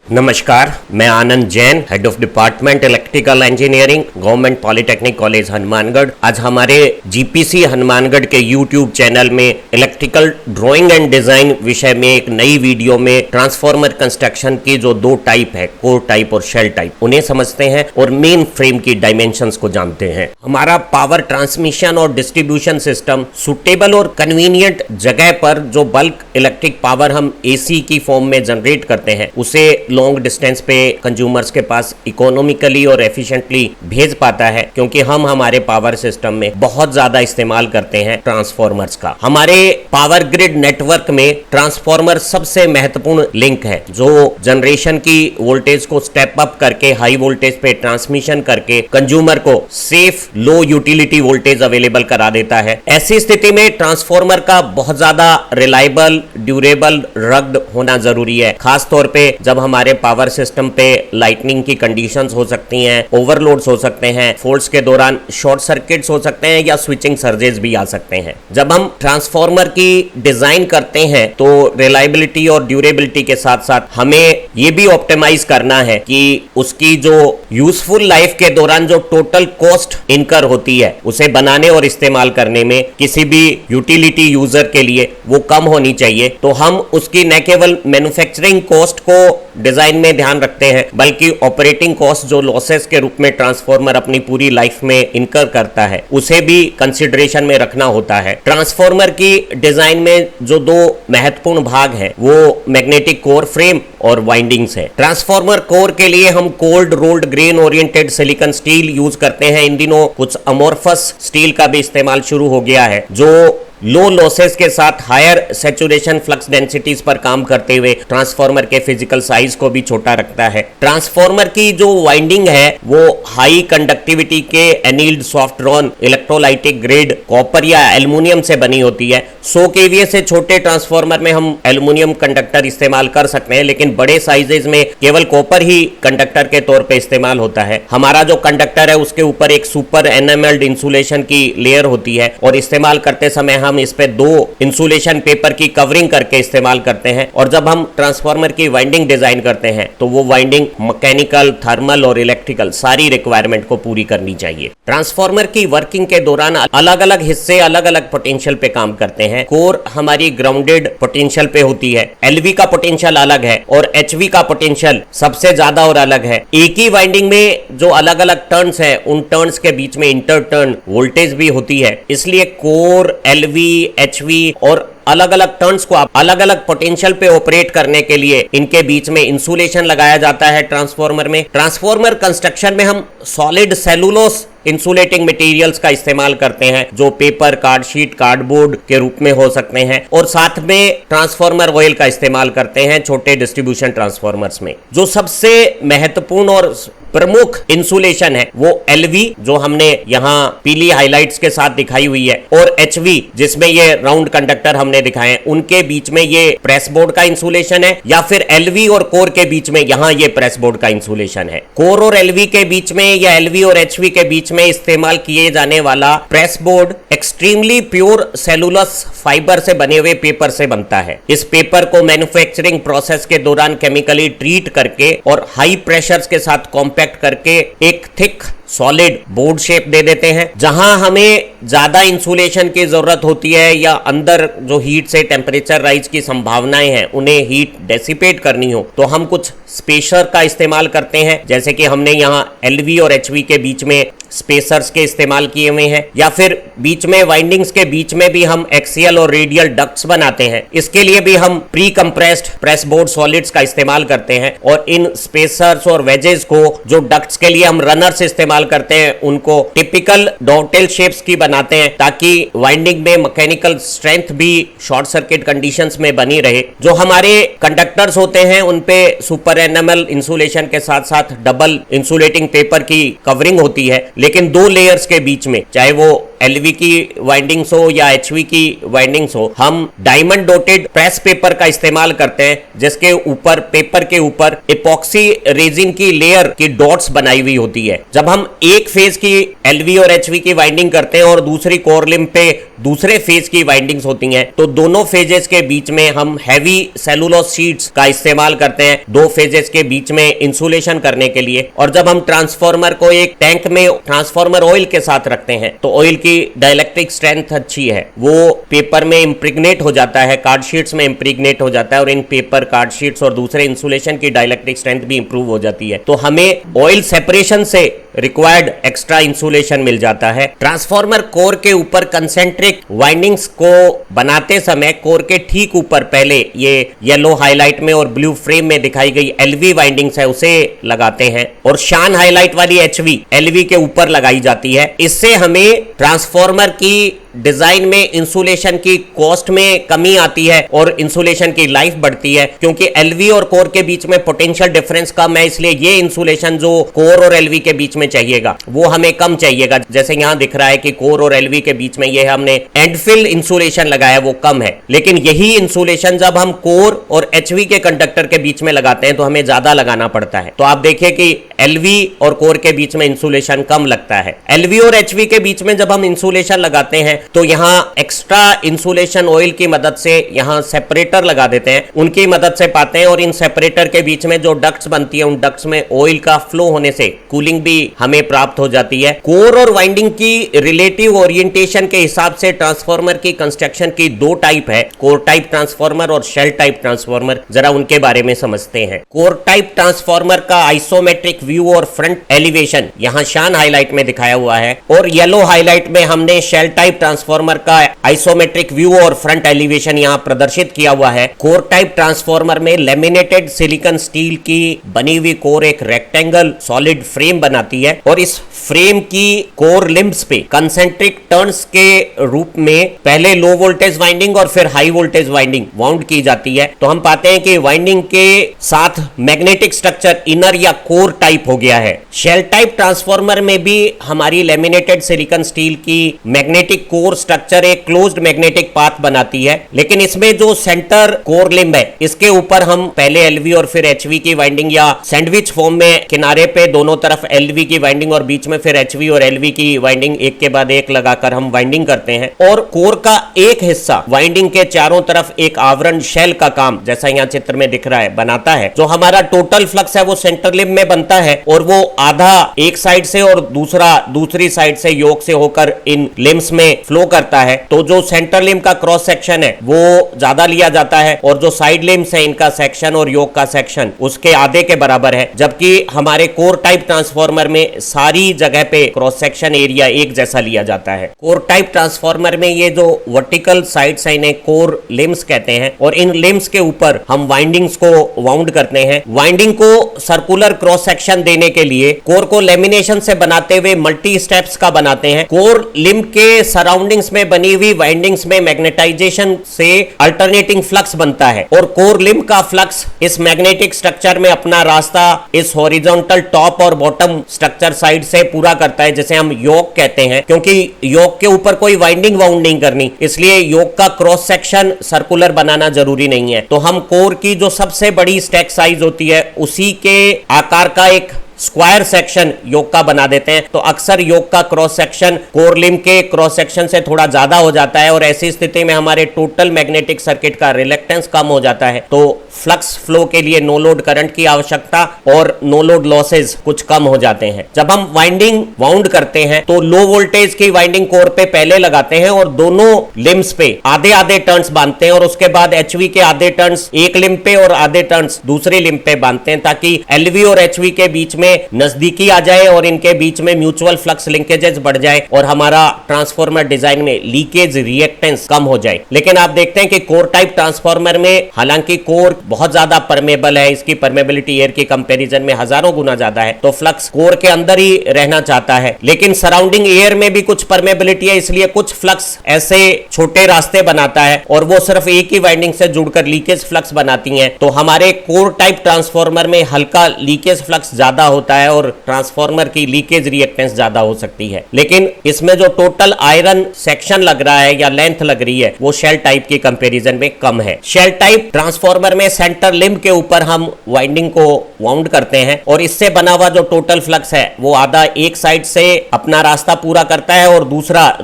नमस्कार, मैं Anand Jain, head of department electrical engineering, government polytechnic college Hanumangarh. आज हमारे जीपीसी हनुमानगढ़ के यूट्यूब चैनल में इलेक्ट्रिकल ड्राइंग एंड डिजाइन विषय में एक नई वीडियो में ट्रांसफॉर्मर कंस्ट्रक्शन की जो दो टाइप है, कोर टाइप और शेल टाइप, उन्हें समझते हैं और मेन फ्रेम की डायमेंशंस को जानते हैं। हमारा पावर ट्रांसमिशन और डिस्ट्रीब्यूशन सिस्टम सुटेबल और कन्वीनियंट जगह पर जो बल्क इलेक्ट्रिक पावर हम एसी की फॉर्म में जनरेट करते हैं उसे लॉन्ग डिस्टेंस पे कंज्यूमर्स के पास इकोनॉमिकली और एफिशिएंटली भेज पाता है, क्योंकि हम हमारे पावर सिस्टम में बहुत ज्यादा इस्तेमाल करते हैं ट्रांसफॉर्मर्स का। हमारे पावर ग्रिड नेटवर्क में ट्रांसफॉर्मर सबसे महत्वपूर्ण लिंक है, जो जनरेशन की वोल्टेज को स्टेप अप करके हाई वोल्टेज पे ट्रांसमिशन करके कंज्यूमर को सेफ लो यूटिलिटी वोल्टेज अवेलेबल करा देता है। ऐसी स्थिति में ट्रांसफॉर्मर का बहुत ज्यादा रिलायबल, ड्यूरेबल, रग्ड होना जरूरी है, खास तौर पे जब हमारे पावर सिस्टम पे लाइटनिंग की कंडीशंस हो सकती हैं, ओवरलोड्स हो सकते हैं, फॉल्ट्स के दौरान शॉर्ट सर्किट्स हो सकते हैं या स्विचिंग सर्जेस भी आ सकते हैं। जब हम ट्रांसफॉर्मर की डिजाइन करते हैं तो रिलायबिलिटी और ड्यूरेबिलिटी के साथ साथ हमें ये भी ऑप्टिमाइज करना है कि उसकी जो यूजफुल लाइफ के दौरान जो टोटल कॉस्ट इनकर होती है उसे बनाने और इस्तेमाल करने में किसी भी यूटिलिटी यूजर के लिए वो कम होनी चाहिए। तो हम उसकी न केवल मैन्युफैक्चरिंग कॉस्ट को डिजाइन में ध्यान रखते हैं, बल्कि ऑपरेटिंग कॉस्ट जो लॉसेस के रूप में ट्रांसफॉर्मर अपनी पूरी लाइफ में इनकर करता है उसे भी कंसिडरेशन में रखना होता है। ट्रांसफॉर्मर की डिजाइन में जो दो महत्वपूर्ण भाग हैं वो मैग्नेटिक कोर फ्रेम और वाइंडिंग्स है। ट्रांसफॉर्मर कोर के लिए हम cold rolled grain oriented silicon steel use करते हैं। इन दिनों कुछ अमोर्फस स्टील का भी इस्तेमाल शुरू हो गया है जो लो लॉसेस के साथ हायर सैचुरेशन फ्लक्स डेंसिटीज पर काम करते हुए ट्रांसफॉर्मर के फिजिकल साइज को भी छोटा रखता है। ट्रांसफॉर्मर की जो वाइंडिंग है वो हाई कंडक्टिविटी के annealed soft Ron electrolytic grade copper या एल्युमिनियम से बनी होती है। 100 kVA से छोटे ट्रांसफॉर्मर में हम एल्युमिनियम कंडक्टर इस्तेमाल कर सकते हैं, लेकिन बड़े साइजेज में केवल कॉपर ही कंडक्टर के तौर पर इस्तेमाल होता है। हमारा जो कंडक्टर है उसके ऊपर एक सुपर एनामेल्ड इंसुलेशन की लेयर होती है और इस्तेमाल करते समय हम इस पे 2 इंसुलेशन पेपर की कवरिंग करके इस्तेमाल करते हैं। और जब हम ट्रांसफॉर्मर की वाइंडिंग डिजाइन करते हैं तो वो वाइंडिंग मैकेनिकल, थर्मल और इलेक्ट्रिकल सारी रिक्वायरमेंट को पूरी करनी चाहिए। ट्रांसफॉर्मर की वर्किंग के दौरान अलग अलग हिस्से अलग अलग पोटेंशियल पे काम करते हैं। कोर हमारी ग्राउंडेड पोटेंशियल पे होती है, एलवी का पोटेंशियल अलग है और एचवी का पोटेंशियल सबसे ज्यादा और अलग है। एक ही वाइंडिंग में जो अलग अलग टर्न्स हैं उन टर्न्स के बीच में इंटर टर्न वोल्टेज भी होती है, इसलिए कोर, एलवी, एचवी और अलग अलग टर्न्स को अलग अलग पोटेंशियल पे ऑपरेट करने के लिए इनके बीच में इंसुलेशन लगाया जाता है। ट्रांसफॉर्मर में ट्रांसफॉर्मर कंस्ट्रक्शन में हम सॉलिड सेलुलोस इंसुलेटिंग मटेरियल्स का इस्तेमाल करते हैं, जो पेपर, कार्डशीट, कार्डबोर्ड के रूप में हो सकते हैं, और साथ में ट्रांसफॉर्मर ऑयल का इस्तेमाल करते हैं छोटे डिस्ट्रीब्यूशन ट्रांसफॉर्मर्स में। जो सबसे महत्वपूर्ण और प्रमुख इंसुलेशन है वो एलवी, जो हमने यहाँ पीली हाइलाइट्स के साथ दिखाई हुई है, और एचवी जिसमें ये राउंड कंडक्टर हमने दिखाए हैं, उनके बीच में ये प्रेस बोर्ड का इंसुलेशन है, या फिर एलवी और कोर के बीच में यहाँ ये प्रेस बोर्ड का इंसुलेशन है। कोर और एलवी के बीच में या एलवी और एचवी के बीच में इस्तेमाल किए जाने वाला press board extremely pure cellulose fibre से बने हुए पेपर से बनता है। इस पेपर को मैन्युफैक्चरिंग प्रोसेस के दौरान केमिकली ट्रीट करके और हाई प्रेशर्स के साथ कॉम्पैक्ट करके एक थिक सॉलिड बोर्ड शेप दे देते हैं। जहां हमें ज्यादा इंसुलेशन की जरूरत होती है या अंदर जो हीट से टेम्परेचर राइज की संभावनाएं हैं उन्हें हीट डेसिपेट करनी हो तो हम कुछ स्पेसर का इस्तेमाल करते हैं, जैसे कि हमने यहाँ एलवी और एचवी के बीच में स्पेसर्स के इस्तेमाल किए हुए हैं, या फिर बीच में वाइंडिंग्स के बीच में भी हम एक्सियल और रेडियल डक्ट्स बनाते हैं। इसके लिए भी हम pre compressed press board solids का इस्तेमाल करते हैं, और इन स्पेसर्स और वेजेस को जो डक्ट्स के लिए हम रनर्स इस्तेमाल करते हैं उनको टिपिकल डॉटेल शेप्स की बनाते हैं, ताकि वाइंडिंग में मैकेनिकल स्ट्रेंथ भी शॉर्ट सर्किट कंडीशंस में बनी रहे। जो हमारे कंडक्टर्स होते हैं उन पे सुपर एनामेल इंसुलेशन के साथ साथ डबल इंसुलेटिंग पेपर की कवरिंग होती है, लेकिन 2 लेयर्स के बीच में, चाहे वो LV की वाइंडिंग्स हो या HV की वाइंडिंग्स हो, हम डायमंड डोटेड प्रेस पेपर का इस्तेमाल करते हैं, जिसके ऊपर पेपर के ऊपर इपॉक्सी रेजिन की लेयर की डॉट्स बनाई हुई होती है। जब हम एक फेज की LV और HV की वाइंडिंग करते हैं और दूसरी कोर लिम्ब पे दूसरे फेज की वाइंडिंग्स होती हैं, तो दोनों फेजेस के बीच में हम हैवी सेलुलोज शीट्स का इस्तेमाल करते हैं दो फेजेस के बीच में इंसुलेशन करने के लिए। और जब हम ट्रांसफार्मर को एक टैंक में ट्रांसफार्मर ऑयल के साथ रखते हैं तो ऑयल की डाइलेक्ट्रिक स्ट्रेंथ अच्छी है, वो पेपर में इंप्रेग्नेट हो जाता है, कार्ड शीट्स में इंप्रेग्नेट हो जाता है और इन पेपर, कार्ड शीट्स और दूसरे इंसुलेशन की डाइलेक्ट्रिक स्ट्रेंथ भी इंप्रूव हो जाती है। तो हमें ऑयल सेपरेशन से रिक्वायर्ड एक्स्ट्रा इंसुलेशन मिल जाता है। ट्रांसफार्मर कोर के ऊपर कंसेंट्रिक वाइंडिंग्स को बनाते समय कोर के ठीक ऊपर पहले ये येलो हाईलाइट में और ब्लू फ्रेम में दिखाई गई LV वाइंडिंग्स है उसे लगाते हैं और शान हाईलाइट वाली HV LV के ऊपर लगाई जाती है। इससे हमें ट्रांसफार्मर की डिजाइन में इंसुलेशन की कॉस्ट में कमी आती है और इंसुलेशन की लाइफ बढ़ती है, क्योंकि LV और कोर के बीच में पोटेंशियल डिफरेंस कम है, इसलिए ये इंसुलेशन जो कोर और LV के बीच में चाहिएगा वो हमें कम चाहिएगा। जैसे यहां दिख रहा है कि कोर और LV के बीच में ये हमने एंडफिल इंसुलेशन लगाया वो कम है, लेकिन यही इंसुलेशन जब हम कोर और HV के कंडक्टर के बीच में लगाते हैं तो हमें ज्यादा लगाना पड़ता है। तो आप देखिए कि LV और कोर के बीच में इंसुलेशन कम लगता है। LV और HV के बीच में जब हम इंसुलेशन लगाते हैं तो यहां एक्स्ट्रा इंसुलेशन ऑयल की मदद से यहां सेपरेटर लगा देते हैं, उनकी मदद से पाते हैं और इन सेपरेटर के बीच में जो डक्ट्स बनती है उन डक्ट्स में ऑयल का फ्लो होने से कूलिंग भी हमें प्राप्त हो जाती है। कोर और वाइंडिंग की रिलेटिव ओरिएंटेशन के हिसाब से ट्रांसफार्मर की कंस्ट्रक्शन की दो टाइप है, कोर टाइप ट्रांसफार्मर और शेल टाइप ट्रांसफार्मर। जरा उनके बारे में समझते हैं। कोर टाइप ट्रांसफार्मर का आइसोमेट्रिक व्यू और फ्रंट एलिवेशन यहां शान हाईलाइट में दिखाया हुआ है और येलो हाईलाइट में हमने शेल टाइप ट्रांसफार्मर का आइसोमेट्रिक व्यू और फ्रंट एलिवेशन यहां प्रदर्शित किया हुआ है। कोर टाइप ट्रांसफार्मर में लेमिनेटेड सिलिकॉन स्टील की बनी हुई कोर एक रेक्टेंगल सॉलिड फ्रेम बनाती है और इस फ्रेम की कोर लिम्ब्स पे कंसेंट्रिक टर्न्स के रूप में पहले लो वोल्टेज वाइंडिंग और फिर हाई वोल्टेज वाइंडिंग वाउंड की जाती है। तो हम पाते हैं कि वाइंडिंग के साथ मैग्नेटिक स्ट्रक्चर इनर या कोर टाइप हो गया है। शेल टाइप ट्रांसफार्मर में भी हमारी लेमिनेटेड सिलिकॉन स्टील की मैग्नेटिक कोर स्ट्रक्चर एक क्लोज्ड मैग्नेटिक पाथ बनाती है, लेकिन इसमें जो सेंटर कोर लिम्ब है इसके ऊपर हम पहले LV और फिर HV की वाइंडिंग या सैंडविच फॉर्म में किनारे पे दोनों तरफ LV की वाइंडिंग और बीच में फिर HV और LV की वाइंडिंग एक के बाद एक लगाकर हम वाइंडिंग करते हैं। और कोर का एक हिस्सा वाइंडिंग के चारों तरफ एक आवरण शेल का काम, जैसा यहाँ चित्र में दिख रहा है, बनाता है। जो हमारा टोटल फ्लक्स है वो सेंटर लिम्ब में बनता है और वो आधा एक साइड से और दूसरा दूसरी साइड से योक से होकर इन लिम्ब्स में फ्लो करता है। तो जो सेंटर लिम्ब का क्रॉस सेक्शन है वो ज्यादा लिया जाता है और जो साइड लिम्ब्स है इनका सेक्शन और योक का सेक्शन उसके आधे के बराबर है, जबकि हमारे कोर टाइप ट्रांसफार्मर में सारी जगह पे क्रॉस सेक्शन एरिया एक जैसा लिया जाता है। कोर टाइप ट्रांसफार्मर में ये जो वर्टिकल साइड्स है इन्हें कोर लिम्ब्स कहते हैं और इन लिम्ब्स के ऊपर हम वाइंडिंग्स को वाउंड करते हैं। वाइंडिंग को सर्कुलर क्रॉस सेक्शन देने के लिए कोर को लेमिनेशन से बनाते हुए मल्टी स्टेप्स का बनाते हैं। कोर लिम्ब के सराउंडिंग्स में बनी हुई वाइंडिंग्स में मैग्नेटाइजेशन से अल्टरनेटिंग फ्लक्स बनता है और कोर लिम्ब का फ्लक्स इस मैग्नेटिक स्ट्रक्चर में अपना रास्ता इस हॉरिजॉन्टल टॉप और बॉटम स्ट्रक्चर साइड से पूरा करता है, जिसे हम योक कहते हैं। क्योंकि योक के ऊपर कोई वाइंडिंग वाउंड नहीं करनी, इसलिए योक का क्रॉस सेक्शन सर्कुलर बनाना जरूरी नहीं है। तो हम कोर की जो सबसे बड़ी स्टैक साइज होती है उसी के आकार का एक स्क्वायर सेक्शन योक का बना देते हैं। तो अक्सर योक का क्रॉस सेक्शन कोर लिम्ब के क्रॉस सेक्शन से थोड़ा ज्यादा हो जाता है और ऐसी स्थिति में हमारे टोटल मैग्नेटिक सर्किट का रिलेक्टेंस कम हो जाता है। तो फ्लक्स फ्लो के लिए नो लोड करंट की आवश्यकता और नो लोड लॉसेज कुछ कम हो जाते हैं। जब हम वाइंडिंग वाउंड करते हैं तो लो वोल्टेज की वाइंडिंग कोर पे पहले लगाते हैं और दोनों लिम्ब्स पे आधे आधे टर्न्स बांधते हैं और उसके बाद HV के आधे टर्न्स एक लिम्ब पे और आधे टर्न्स दूसरे लिम्ब पे बांधते हैं, ताकि LV और HV के बीच में नजदीकी आ जाए और इनके बीच में म्यूचुअल फ्लक्स लिंकेजेस बढ़ जाए और हमारा ट्रांसफार्मर डिजाइन में लीकेज रिएक्टेंस कम हो जाए। लेकिन आप देखते हैं कि कोर टाइप ट्रांसफार्मर में हालांकि कोर बहुत ज्यादा परमेबल है, इसकी परमेबिलिटी एयर के कंपैरिजन में हजारों गुना ज्यादा है, तो फ्लक्स कोर के अंदर ही रहना चाहता है। लेकिन सराउंडिंग एयर में भी कुछ परमेबिलिटी है, इसलिए कुछ फ्लक्स ऐसे छोटे रास्ते बनाता है और वो सिर्फ एक ही वाइंडिंग से जुड़कर लीकेज फ्लक्स बनाती हैं। तो हमारे कोर टाइप ट्रांसफार्मर में हल्का लीकेज फ्लक्स ज्यादा होता है और ट्रांसफार्मर की लीकेज रिएक्टेंस ज्यादा हो सकती है। लेकिन इसमें जो टोटल आयरन सेक्शन लग रहा है या लेंथ लग रही है वो शेल टाइप की कंपैरिजन में कम है। शेल टाइप ट्रांसफार्मर में सेंटर लिम्ब के ऊपर हम वाइंडिंग को वाउंड करते हैं और इससे बना हुआ जो टोटल फ्लक्स है वो आधा एक साइड से अपना रास्ता पूरा करता है और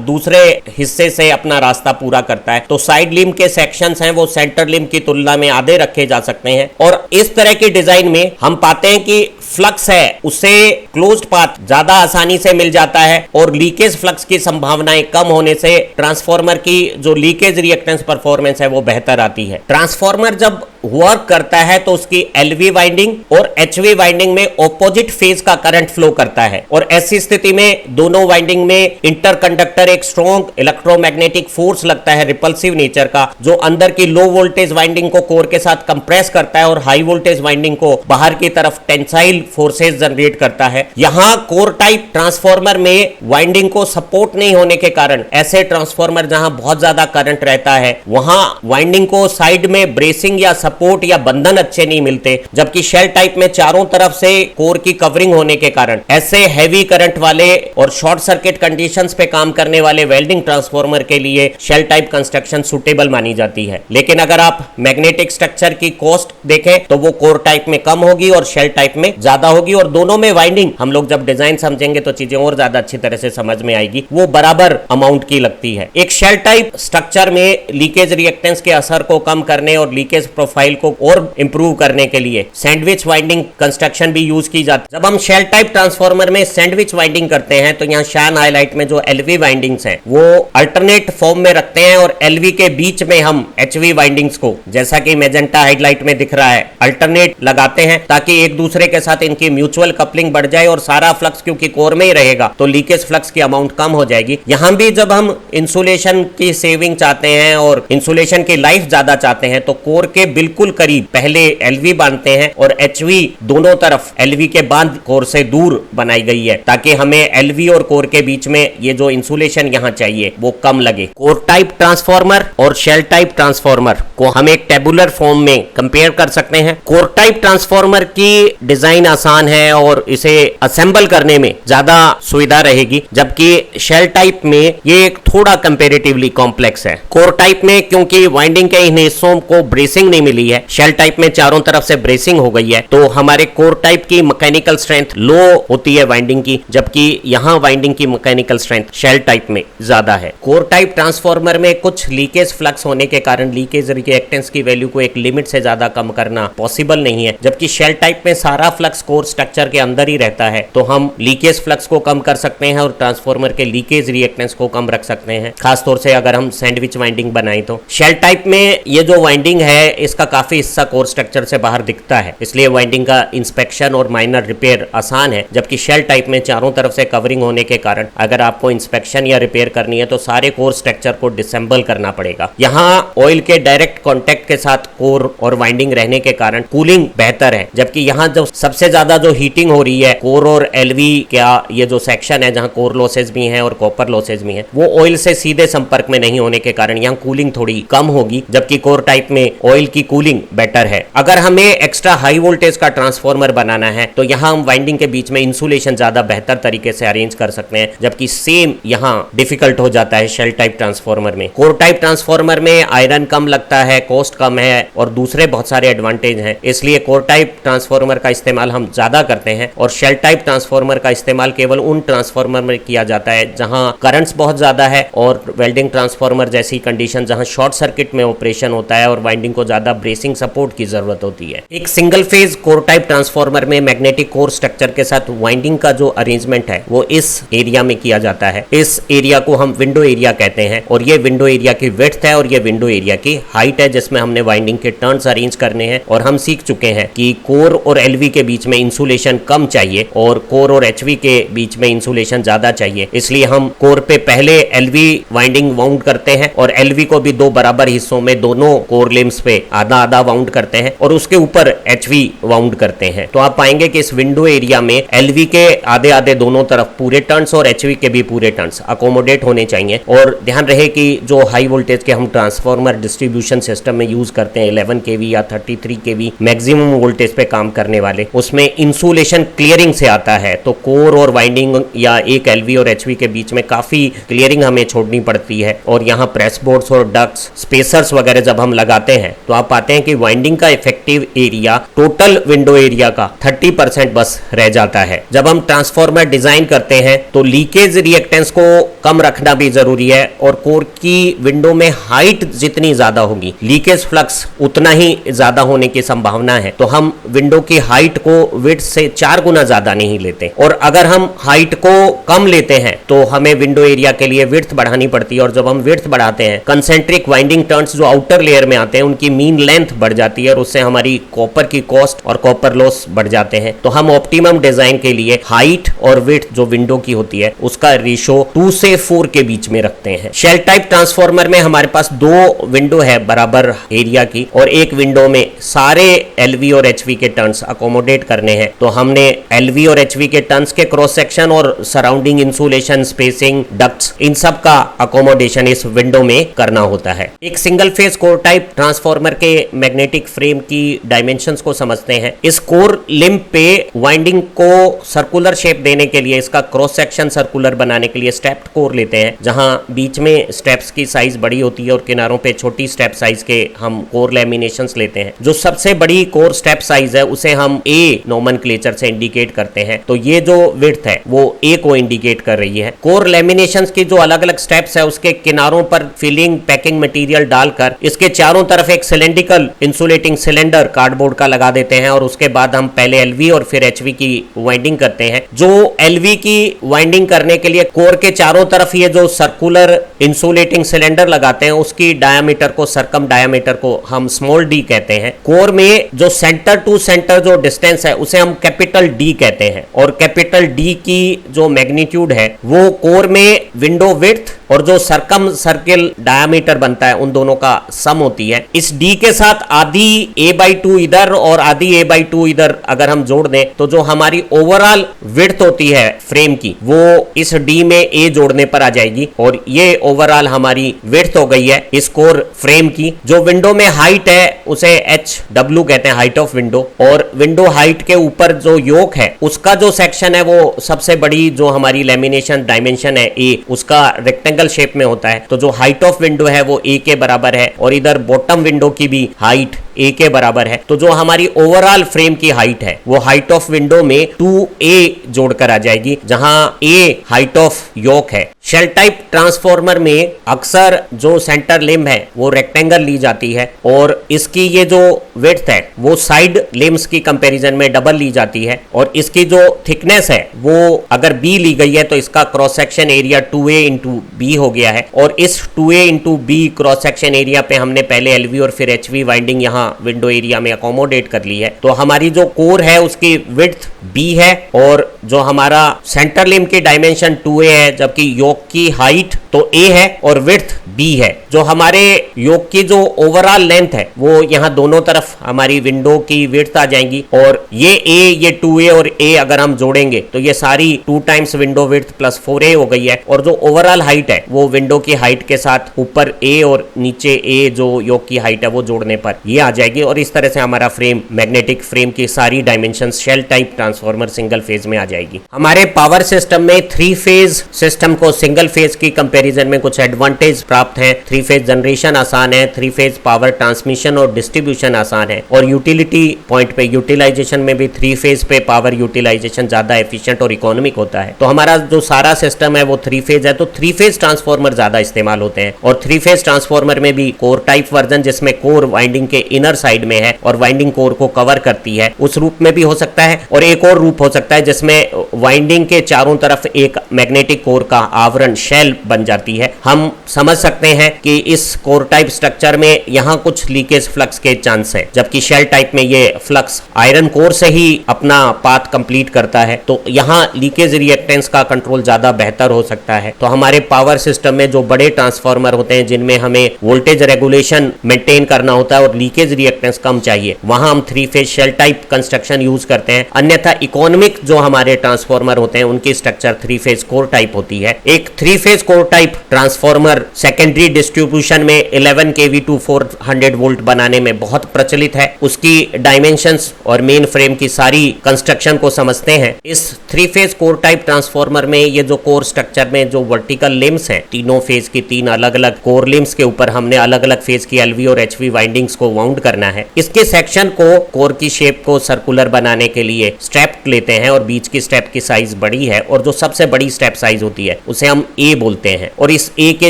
दूसरे हिस्से से अपना रास्ता पूरा करता है। तो साइड लिम्ब के सेक्शंस हैं वो सेंटर लिम्ब की तुलना में आधे रखे जा सकते हैं और इस तरह की डिजाइन में हम पाते हैं कि फ्लक्स है उसे क्लोज्ड पाथ ज्यादा आसानी से मिल जाता है और लीकेज फ्लक्स की संभावनाएं कम होने से ट्रांसफार्मर की जो लीकेज रिएक्टेंस परफॉर्मेंस है वो बेहतर आती है। ट्रांसफार्मर जब वर्क करता है तो उसकी एलवी वाइंडिंग और एचवी वाइंडिंग में ऑपोजिट फेज का करंट फ्लो करता है और ऐसी स्थिति में दोनों वाइंडिंग में इंटरकंडक्टर एक स्ट्रॉन्ग इलेक्ट्रोमैग्नेटिक फोर्स लगता है रिपल्सिव नेचर का, जो अंदर की लो वोल्टेज वाइंडिंग को कोर के साथ कंप्रेस करता है और हाई वोल्टेज वाइंडिंग को बाहर की तरफ टेंसाइल फोर्सेस जनरेट करता है। यहां कोर टाइप ट्रांसफार्मर में वाइंडिंग को सपोर्ट नहीं होने के कारण ऐसे ट्रांसफार्मर जहां बहुत ज्यादा करंट रहता है वहां वाइंडिंग को साइड में ब्रेसिंग या सपोर्ट या बंधन अच्छे नहीं मिलते, जबकि शेल टाइप में चारों तरफ से कोर की कवरिंग होने के कारण ऐसे हैवी करंट वाले और शॉर्ट सर्किट कंडीशंस पे काम करने वाले वेल्डिंग ट्रांसफार्मर के लिए शेल टाइप कंस्ट्रक्शन सुटेबल मानी जाती है। लेकिन अगर आप मैग्नेटिक स्ट्रक्चर की कॉस्ट देखें तो वो कोर टाइप में कम होगी और शेल टाइप में ज्यादा होगी और दोनों में वाइंडिंग हम लोग जब डिजाइन समझेंगे तो चीजें और ज्यादा अच्छी तरह से समझ में आएगी, वो बराबर अमाउंट की लगती है। एक शेल टाइप स्ट्रक्चर में लीकेज रिएक्टेंस के असर को कम करने और लीकेज प्रोफाइल को और इंप्रूव करने के लिए सैंडविच वाइंडिंग कंस्ट्रक्शन भी यूज की जाती है। जब हम शेल टाइप ट्रांसफार्मर में सैंडविच वाइंडिंग करते हैं तो यहाँ शान हाईलाइट में जो एलवी वाइंडिंग्स हैं वो अल्टरनेट फॉर्म में रखते हैं और एलवी के बीच में हम एचवी वाइंडिंग्स को, जैसा कि मेजेंटा हाईलाइट में दिख रहा है, अल्टरनेट लगाते हैं ताकि एक दूसरे के साथ इनकी म्यूचुअल कपलिंग बढ़ जाए और सारा फ्लक्स क्योंकि कोर में ही रहेगा तो लीकेज फ्लक्स की अमाउंट कम हो जाएगी। यहां भी जब हम इंसुलेशन की सेविंग चाहते हैं और इंसुलेशन की लाइफ ज्यादा चाहते हैं तो कोर के बिल्कुल करीब पहले एलवी बांधते हैं और एचवी दोनों तरफ एलवी के बांध कोर से दूर बनाई गई है ताकि हमें एलवी और कोर के बीच में ये जो इंसुलेशन यहां चाहिए वो कम लगे। कोर टाइप ट्रांसफार्मर और शेल टाइप ट्रांसफार्मर को हम एक टेबुलर फॉर्म में कंपेयर कर सकते हैं। कोर टाइप ट्रांसफार्मर की डिजाइन आसान है और इसे असेंबल करने में ज्यादा सुविधा रहेगी, जबकि शेल टाइप में ये थोड़ा कंपैरेटिवली कॉम्प्लेक्स है। कोर टाइप में क्योंकि वाइंडिंग के इन हिस्सों को ब्रेसिंग नहीं मिली है, शेल टाइप में चारों तरफ से ब्रेसिंग हो गई है, तो हमारे कोर टाइप की मैकेनिकल स्ट्रेंथ लो होती है वाइंडिंग की, जबकि यहां वाइंडिंग की मैकेनिकल स्ट्रेंथ शेल टाइप में ज्यादा है। कोर टाइप ट्रांसफार्मर में कुछ लीकेज फ्लक्स होने के कारण लीकेज रिएक्टेंस की वैल्यू को एक लिमिट से ज्यादा कम करना पॉसिबल नहीं है, जबकि शेल टाइप में सारा फ्लक्स कोर स्ट्रक्चर के अंदर ही रहता है तो हम लीकेज फ्लक्स को कम कर सकते हैं और ट्रांसफार्मर के लीकेज रिएक्टेंस को कम रख सकते हैं, खासतौर से अगर हम सैंडविच वाइंडिंग बनाएं तो। शेल टाइप में ये जो वाइंडिंग है इसका काफी हिस्सा कोर स्ट्रक्चर से बाहर दिखता है, इसलिए वाइंडिंग का इंस्पेक्शन और माइनर रिपेयर आसान है, जबकि शेल टाइप में चारों तरफ से कवरिंग होने के कारण अगर आपको इंस्पेक्शन या रिपेयर करनी है तो सारे कोर स्ट्रक्चर को डिसेंबल करना पड़ेगा। यहाँ ऑयल के डायरेक्ट कॉन्टेक्ट के साथ कोर और वाइंडिंग रहने के कारण कूलिंग बेहतर है, जबकि यहाँ जो सबसे ज्यादा जो हीटिंग हो रही है कोर और एलवी का ये जो सेक्शन है जहाँ कोर लॉसेज भी हैं और कॉपर लॉसेज भी हैं वो ऑयल से सीधे संपर्क में नहीं होने के कारण यहाँ कूलिंग थोड़ी कम होगी, जबकि कोर टाइप में ऑयल की कूलिंग बेटर है। अगर हमें एक्स्ट्रा हाई वोल्टेज का ट्रांसफार्मर बनाना है तो यहाँ हम वाइंडिंग के बीच में इंसुलेशन ज्यादा बेहतर तरीके से अरेंज कर सकते हैं, जबकि सेम यहाँ डिफिकल्ट हो जाता है शेल टाइप ट्रांसफार्मर में। कोर टाइप ट्रांसफार्मर में आयरन कम लगता है, कॉस्ट कम है और दूसरे बहुत सारे एडवांटेज हैं, इसलिए कोर टाइप ट्रांसफार्मर का इस्तेमाल हम ज्यादा करते हैं और शेल टाइप ट्रांसफार्मर का इस्तेमाल केवल उन ट्रांसफार्मर में किया जाता है जहां करंट्स बहुत ज्यादा है और वेल्डिंग ट्रांसफार्मर जैसी कंडीशन जहां शॉर्ट सर्किट में ऑपरेशन होता है और वाइंडिंग को ज्यादा ब्रेसिंग सपोर्ट की जरूरत होती है। एक single phase core type transformer में मैग्नेटिक कोर स्ट्रक्चर के साथ वाइंडिंग का जो अरेंजमेंट है वो इस एरिया में किया जाता है। इस एरिया को हम विंडो एरिया कहते हैं और ये विंडो एरिया की विड्थ है और ये विंडो एरिया की हाइट है जिसमें हमने वाइंडिंग के टर्न्स अरेंज करने हैं। और हम सीख चुके हैं कि कोर और एलवी के बीच में इंसुलेशन कम चाहिए और कोर और एचवी के बीच में इंसुलेशन ज्यादा चाहिए, इसलिए हम कोर पे पहले एलवी वाइंडिंग वाउंड करते हैं और एलवी को भी दो बराबर हिस्सों में दोनों कोर लिम्स पे आधा आधा आधा वाउंड करते हैं और उसके ऊपर HV वाउंड करते हैं। तो आप पाएंगे कि इस विंडो एरिया में LV के आधे आधे दोनों तरफ पूरे टर्न्स और HV के भी पूरे टर्न्स अकोमोडेट होने चाहिए। और ध्यान रहे कि जो हाई वोल्टेज के हम ट्रांसफार्मर डिस्ट्रीब्यूशन सिस्टम में यूज करते हैं 11 kV या 33 kV मैक्सिमम वोल्टेज पे काम करने वाले, उसमें इंसुलेशन क्लियरिंग से आता है। तो कोर और वाइंडिंग या एक LV और HV के बीच में काफी क्लियरिंग हमें छोड़नी पड़ती है। और यहाँ प्रेस बोर्ड्स और डक्ट्स स्पेसर्स वगैरह जब हम लगाते हैं तो आप पाते हैं कि वाइंडिंग का effective area total window area का 30% बस रह जाता है। जब हम ट्रांसफार्मर डिजाइन करते हैं तो लीकेज रिएक्टेंस को कम रखना भी जरूरी है और कोर की विंडो में हाइट जितनी ज्यादा होगी लीकेज फ्लक्स उतना ही ज्यादा होने की संभावना है। तो हम विंडो की हाइट को विड्थ से 4 गुना ज्यादा नहीं लेते और अगर हम हाइट को कम लेते हैं तो हमें विंडो एरिया के लिए विड्थ बढ़ानी पड़ती है। और जब हम विड्थ बढ़ाते हैं कंसेंट्रिक वाइंडिंग टर्न्स जो आउटर लेयर में आते हैं उनकी मीन लेंथ बढ़ जाती है और उससे हमारी कॉपर की कॉस्ट और कॉपर लॉस बढ़ जाते हैं। तो हम ऑप्टिमम डिजाइन के लिए हाइट और विड्थ जो विंडो की होती है उसका रेशो 2 से 4 के बीच में रखते हैं। शेल टाइप ट्रांसफार्मर में हमारे पास 2 विंडो है बराबर एरिया की और एक विंडो में सारे LV और HV के टर्न्स अकोमोडेट करने हैं। तो हमने LV और HV के टर्न्स के क्रॉस सेक्शन और सराउंडिंग इंसुलेशन स्पेसिंग डक्ट्स इन सब का अकोमोडेशन इस विंडो में करना होता है। एक single phase core type transformer के मैग्नेटिक फ्रेम की डायमेंशंस को समझते हैं। इस कोर लिम्ब पे वाइंडिंग को सर्कुलर शेप देने के लिए, इसका क्रॉस सेक्शन सर्कुलर बनाने के लिए स्टेप्ड कोर लेते हैं, जहां बीच में स्टेप्स की साइज बड़ी होती है और किनारों पे छोटी स्टेप साइज के हम कोर लैमिनेशंस लेते हैं। जो सबसे बड़ी कोर स्टेप साइज है उसे हम A नोमेनक्लेचर से इंडिकेट करते हैं। तो ये जो विड्थ है वो A को इंडिकेट कर रही है। कोर लैमिनेशंस की जो अलग अलग स्टेप्स है उसके किनारों पर फिलिंग पैकिंग मटेरियल डालकर इसके चारों तरफ एक सिलेंड्रिकल इंसुलेटिंग सिलेंडर कार्डबोर्ड का लगा देते हैं और उसके बाद हम पहले LV और फिर HV की वाइंडिंग करते हैं। जो LV की वाइंडिंग करने के लिए कोर के चारों तरफ ये जो सर्कुलर इंसुलेटिंग सिलेंडर लगाते हैं उसकी डायामीटर को, सरकम डायामीटर को हम स्मॉल d कहते हैं। कोर में जो सेंटर टू सेंटर जो डिस्टेंस है उसे हम कैपिटल D कहते हैं और कैपिटल D की जो मैग्नीट्यूड है वो कोर में विंडो विड्थ और जो सरकम सर्किल डायामीटर बनता है उन दोनों का सम होती है। इस D के साथ आधी A/2 इधर और आधी A/2 इधर अगर हम जोड़ दें तो जो हमारी ओवरऑल विड्थ होती है फ्रेम की वो इस D में A जोड़ने पर आ जाएगी और ये ओवरऑल हमारी विड्थ हो गई है इस कोर फ्रेम की। जो विंडो में हाइट है उसे HW कहते हैं, हाइट ऑफ विंडो। और विंडो हाइट के ऊपर जो योक है उसका जो सेक्शन है वो सबसे बड़ी जो हमारी लैमिनेशन डायमेंशन है A उसका रेक्टेंगल शेप में होता है। तो जो हाइट ऑफ विंडो है वो A के बराबर है और इधर बॉटम विंडो की भी हाइट A के बराबर है। तो जो हमारी ओवरऑल फ्रेम की हाइट है वो हाइट ऑफ विंडो में 2A जोड़कर आ जाएगी, जहां A हाइट ऑफ योक है। शेल टाइप ट्रांसफार्मर में अक्सर जो सेंटर लिम्ब है वो रेक्टेंगल ली जाती है और इसकी ये जो विड्थ है वो साइड लिम्ब्स की कंपैरिजन में डबल ली जाती है और इसकी जो थिकनेस है वो अगर B ली गई है तो इसका cross section area 2A into B हो गया है। और इस 2A into B cross section area पे हमने पहले LV और फिर HV वाइंडिंग यहाँ विंडो एरिया में अकोमोडेट कर ली है। तो हमारी जो कोर है उसकी विड्थ B है और जो हमारा सेंटर लिम्ब की डायमेंशन 2A है, जबकि योक की हाइट तो A है और विड्थ B है। जो हमारे योक की जो ओवरऑल लेंथ है वो यहाँ दोनों तरफ हमारी विंडो की विड्थ आ जाएंगी और ये A, ये 2A और A अगर हम जोड़ेंगे तो ये सारी 2 times window width plus 4A हो गई है। और जो ओवरऑल हाइट है वो विंडो की हाइट के साथ ऊपर A और नीचे A जो योक की हाइट है वो जोड़ने पर ये आ जाएगी। और इस तरह से हमारा फ्रेम, मैग्नेटिक फ्रेम की सारी dimension shell type transformer single phase में आ जाएगी। हमारे पावर सिस्टम में 3 फेज सिस्टम को सिंगल फेज की कंपैरिजन में कुछ एडवांटेज प्राप्त है। 3 फेज जनरेशन आसान है, 3 फेज पावर ट्रांसमिशन और डिस्ट्रीब्यूशन आसान है और यूटिलिटी पॉइंट पे यूटिलाइजेशन में भी 3 फेज पे पावर यूटिलाइजेशन ज्यादा एफिशिएंट और इकोनॉमिक होता है। तो हमारा जो सारा सिस्टम है वो 3 फेज है, तो 3 फेज ट्रांसफार्मर ज्यादा इस्तेमाल होते हैं। और 3 फेज ट्रांसफार्मर में भी कोर टाइप वर्जन जिसमें कोर वाइंडिंग के इनर साइड में है और वाइंडिंग कोर को कवर करती है, उस रूप में भी हो सकता है। और एक और रूप हो सकता है जिसमें वाइंडिंग के चारों तरफ एक मैग्नेटिक कोर का आवरण शेल बन जाती है। हम समझ सकते हैं कि इस कोर टाइप स्ट्रक्चर में यहाँ कुछ लीकेज फ्लक्स के चांस है, जबकि शेल टाइप में ये फ्लक्स आयरन कोर से ही अपना पाथ कंप्लीट करता है। तो यहाँ लीकेज रिएक्टेंस रिएक्टेंस का कंट्रोल ज्यादा बेहतर हो सकता है। तो हमारे पावर सिस्टम में जो बड़े ट्रांसफार्मर होते हैं जिनमें हमें वोल्टेज रेगुलेशन मेंटेन करना होता है और लीकेज रिएक्टेंस कम चाहिए, वहां हम 3 phase shell type construction use करते हैं। अन्यथा इकोनॉमिक जो हमारे ट्रांसफार्मर होते हैं उनकी स्ट्रक्चर 3 फेज कोर टाइप होती है। एक 3 phase core type transformer secondary distribution में 11 kV टू 400 वोल्ट बनाने में बहुत प्रचलित है। उसकी डायमेंशंस और मेन फ्रेम की सारी कंस्ट्रक्शन को समझते हैं। इस 3 फेज कोर टाइप ट्रांसफार्मर में ये जो कोर स्ट्रक्चर में जो वर्टिकल लिम्स हैं, तीनों फेज की 3 अलग अलग कोर लिम्स के ऊपर हमने अलग अलग फेज की LV और HV वाइंडिंग्स को वाउंड करना है। इसके सेक्शन को कोर की शेप को सर्कुलर बनाने के लिए स्टेप लेते हैं और बीच की स्टेप की साइज बड़ी है और जो सबसे बड़ी स्टेप साइज होती है उसे हम A बोलते हैं। और इस A के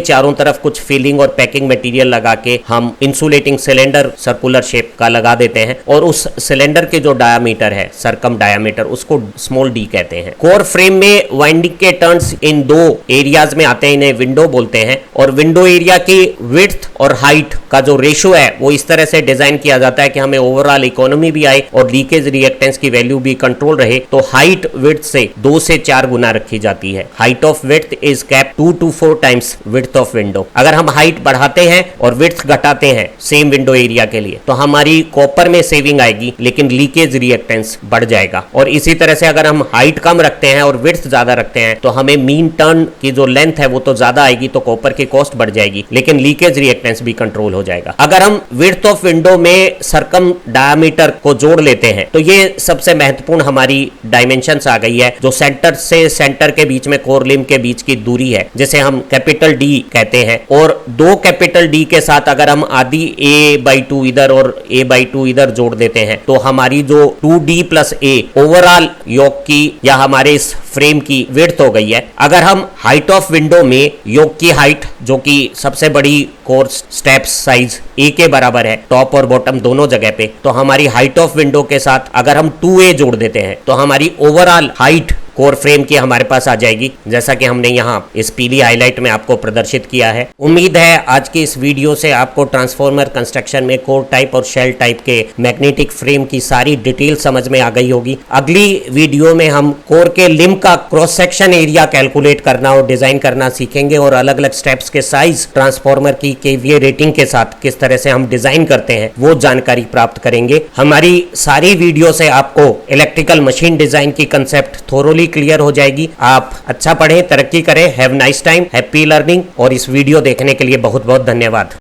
चारों तरफ कुछ फिलिंग और पैकिंग मटेरियल लगा के हम इंसुलेटिंग सिलेंडर सर्कुलर शेप का लगा देते हैं और उस सिलेंडर के जो डायामीटर है, सरकम डायामीटर, उसको स्मॉल d कहते हैं। कोर फ्रेम में वाइंडिंग के टर्न्स इन 2 एरियाज में आते हैं, इन्हें विंडो बोलते हैं। और विंडो एरिया की विड्थ और हाइट का जो रेशियो है वो इस तरह से डिजाइन किया जाता है कि हमें ओवरऑल इकोनॉमी भी आए और लीकेज रिएक्टेंस की वैल्यू भी कंट्रोल रहे। तो हाइट विड्थ से 2 से 4 गुना रखी जाती है। Height of width is cap 2 to 4 times width of window. अगर हम हाइट बढ़ाते हैं और विड्थ घटाते हैं सेम विंडो एरिया के लिए तो हमारी कॉपर में सेविंग आएगी लेकिन लीकेज रिएक्टेंस बढ़ जाएगा। और इसी तरह से अगर हम हाइट कम रखते हैं और विड्थ ज्यादा रखते हैं तो हमें मीन टर्न की जो लेंथ है वो तो ज्यादा आएगी, तो कॉपर की कॉस्ट बढ़ जाएगी लेकिन लीकेज रिएक्टेंस भी कंट्रोल हो जाएगा। अगर हम विड्थ ऑफ विंडो में सरकम डायामीटर को जोड़ लेते हैं तो ये सबसे महत्वपूर्ण हमारी डायमेंशंस आ गई है। जो सेंटर से सेंटर के बीच में कोर लिम के बीच की दूरी है जिसे हम कैपिटल D कहते हैं, और 2 कैपिटल D के साथ अगर हम आधी A/2 इधर और A/2 इधर जोड़ देते हैं तो हमारी जो 2D + A ओवरऑल योक की या हमारे इस फ्रेम की विड्थ हो गई है। अगर हम हाइट ऑफ विंडो में योक की हाइट जो कि सबसे बड़ी कोर स्टेप्स साइज A के बराबर है टॉप और बॉटम दोनों जगह पे, तो हमारी हाइट ऑफ विंडो के साथ अगर हम 2A जोड़ देते हैं तो हमारी ओवरऑल हाइट कोर फ्रेम की हमारे पास आ जाएगी, जैसा कि हमने यहाँ इस पीली हाईलाइट में आपको प्रदर्शित किया है। उम्मीद है आज की इस वीडियो से आपको ट्रांसफार्मर कंस्ट्रक्शन में कोर टाइप और शेल टाइप के मैग्नेटिक फ्रेम की सारी डिटेल समझ में आ गई होगी। अगली वीडियो में हम कोर के लिम का क्रॉस सेक्शन एरिया कैलकुलेट करना और डिजाइन करना सीखेंगे और अलग अलग स्टेप्स के साइज ट्रांसफार्मर की KVA रेटिंग के साथ किस तरह से हम डिजाइन करते हैं वो जानकारी प्राप्त करेंगे। हमारी सारी वीडियो से आपको इलेक्ट्रिकल मशीन डिजाइन की कंसेप्ट थोरोली क्लियर हो जाएगी। आप अच्छा पढ़ें, तरक्की करें। Have nice time, happy learning. और इस वीडियो देखने के लिए बहुत बहुत धन्यवाद।